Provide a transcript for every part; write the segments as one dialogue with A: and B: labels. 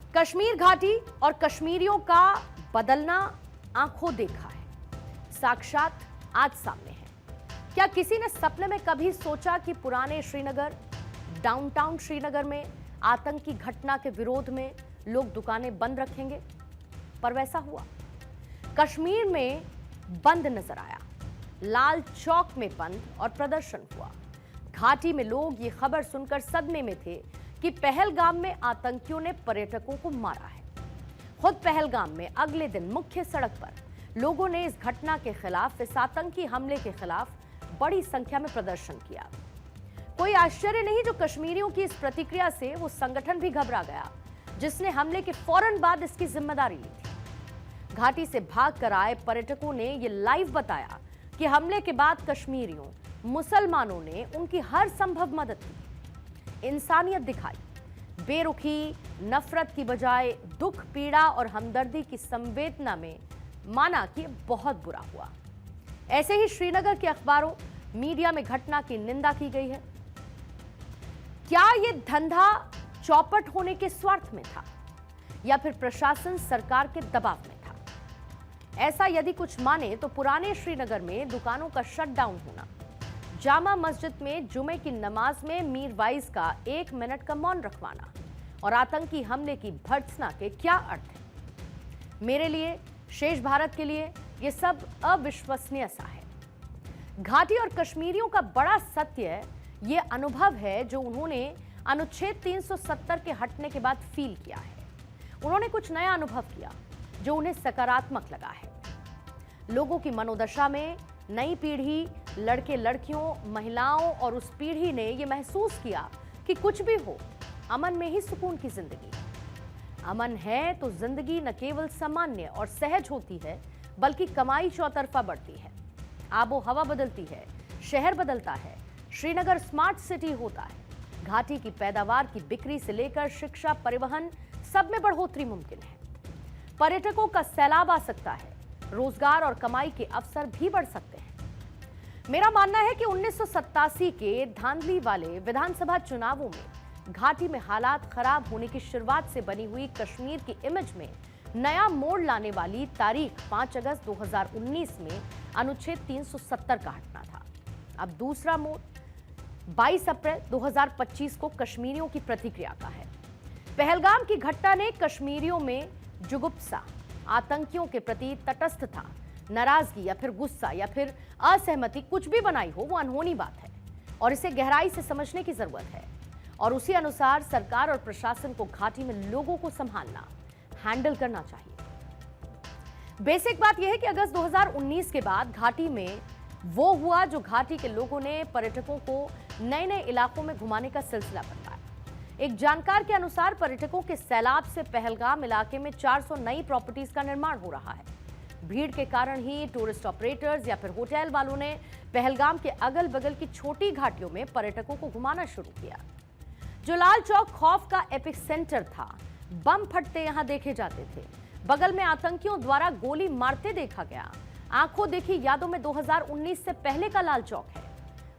A: कश्मीर घाटी और कश्मीरियों का बदलना आंखों देखा है, साक्षात आज सामने है। क्या किसी ने सपने में कभी सोचा कि पुराने श्रीनगर, डाउनटाउन श्रीनगर में आतंकी घटना के विरोध में लोग दुकानें बंद रखेंगे? पर वैसा हुआ। कश्मीर में बंद नजर आया, लाल चौक में बंद और प्रदर्शन हुआ। घाटी में लोग ये खबर सुनकर सदमे में थे कि पहलगाम में आतंकियों ने पर्यटकों को मारा है। खुद पहलगाम में अगले दिन मुख्य सड़क पर लोगों ने इस घटना के खिलाफ, इस आतंकी हमले के खिलाफ बड़ी संख्या में प्रदर्शन किया। कोई आश्चर्य नहीं जो कश्मीरियों की इस प्रतिक्रिया से वो संगठन भी घबरा गया जिसने हमले के फौरन बाद इसकी जिम्मेदारी ली थी। घाटी से भागकर आए पर्यटकों ने ये लाइव बताया कि हमले के बाद कश्मीरियों, मुसलमानों ने उनकी हर संभव मदद की, इंसानियत दिखाई, बेरुखी, नफरत की बजाय दुख, पीड़ा और हमदर्दी की संवेदना में माना कि बहुत बुरा हुआ। ऐसे ही श्रीनगर के अखबारों, मीडिया में घटना की निंदा की गई है। क्या यह धंधा चौपट होने के स्वार्थ में था या फिर प्रशासन सरकार के दबाव में था? ऐसा यदि कुछ माने तो पुराने श्रीनगर में दुकानों का शटडाउन होना, जामा मस्जिद में जुमे की नमाज में मीरवाइज का 1 मिनट का मौन रखवाना और आतंकी हमले की भर्त्सना के क्या अर्थ है? मेरे लिए, शेष भारत के लिए यह सब अविश्वसनीय सा है। घाटी और कश्मीरियों का बड़ा सत्य ये अनुभव है जो उन्होंने अनुच्छेद 370 के हटने के बाद फील किया है। उन्होंने कुछ नया अनुभव किया जो उन्हें सकारात्मक लगा है। लोगों की मनोदशा में नई पीढ़ी, लड़के लड़कियों, महिलाओं और उस पीढ़ी ने यह महसूस किया कि कुछ भी हो, अमन में ही सुकून की जिंदगी। अमन है तो जिंदगी न केवल सामान्य और सहज होती है बल्कि कमाई चौतरफा बढ़ती है, आबो हवा बदलती है, शहर बदलता है, श्रीनगर स्मार्ट सिटी होता है। घाटी की पैदावार की बिक्री से लेकर शिक्षा, परिवहन, सब में बढ़ोतरी मुमकिन है। पर्यटकों का सैलाब आ सकता है, रोजगार और कमाई के अवसर भी बढ़ सकते हैं। मेरा मानना है कि 1987 के धांधली वाले विधानसभा चुनावों में घाटी में हालात खराब होने की शुरुआत से बनी हुई कश्मीर की इमेज में नया मोड़ लाने वाली तारीख 5 अगस्त 2019 में अनुच्छेद 370 का हटना था। अब दूसरा मोड़ 22 अप्रैल 2025 को कश्मीरियों की प्रतिक्रिया का है। पहलगाम की घटना ने कश्मीरियों में जुगुप्सा, आतंकियों के प्रति तटस्थता, नाराजगी या फिर गुस्सा या फिर असहमति कुछ भी बनाई हो, वो अनहोनी बात है और इसे गहराई से समझने की जरूरत है। और उसी अनुसार सरकार और प्रशासन को घाटी में लोगों को संभालना, हैंडल करना चाहिए। बेसिक बात यह है कि अगस्त 2019 के बाद घाटी में वो हुआ जो घाटी के लोगों ने पर्यटकों को नए नए इलाकों में घुमाने का सिलसिला बनवाया। एक जानकार के अनुसार पर्यटकों के सैलाब से पहलगाम इलाके में 400 नई प्रॉपर्टीज का निर्माण हो रहा है। भीड़ के कारण ही टूरिस्ट ऑपरेटर्स या फिर होटल वालों ने पहलगाम के अगल बगल की छोटी घाटियों में पर्यटकों को घुमाना शुरू किया। जो लाल चौक खौफ का एपिक सेंटर था, बम फटते यहां देखे जाते थे, बगल में आतंकियों द्वारा गोली मारते देखा गया। आंखों देखी यादों में 2019 से पहले का लाल चौक है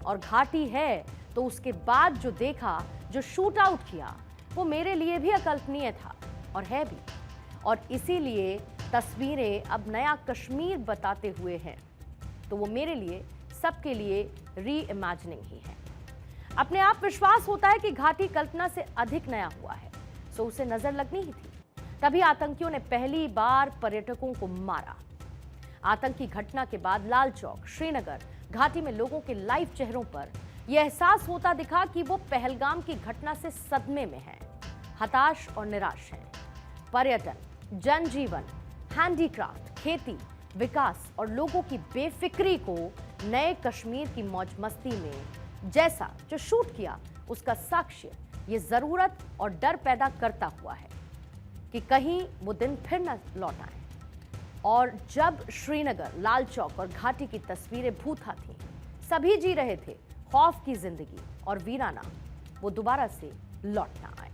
A: और घाटी है तो उसके बाद जो देखा, जो शूट आउट किया, वो मेरे लिए भी अकल्पनीय था और है भी। और इसीलिए तस्वीरें अब नया कश्मीर बताते हुए हैं तो वो मेरे लिए, सबके लिए री इमेजिनिंग ही है। अपने आप विश्वास होता है कि घाटी कल्पना से अधिक नया हुआ है, सो उसे नजर लगनी ही थी। तभी आतंकियों ने पहली बार पर्यटकों को मारा। आतंकी घटना के बाद लाल चौक, श्रीनगर, घाटी में लोगों के लाइव चेहरों पर यह एहसास होता दिखा कि वो पहलगाम की घटना से सदमे में हैं, हताश और निराश हैं। पर्यटन, जनजीवन, हैंडीक्राफ्ट, खेती, विकास और लोगों की बेफिक्री को नए कश्मीर की मौज मस्ती में जैसा जो शूट किया, उसका साक्ष्य ये जरूरत और डर पैदा करता हुआ है कि कहीं वो दिन फिर न लौट आए। और जब श्रीनगर, लाल चौक और घाटी की तस्वीरें भूथा थीं, सभी जी रहे थे खौफ की जिंदगी और वीराना वो दोबारा से लौट ना आए।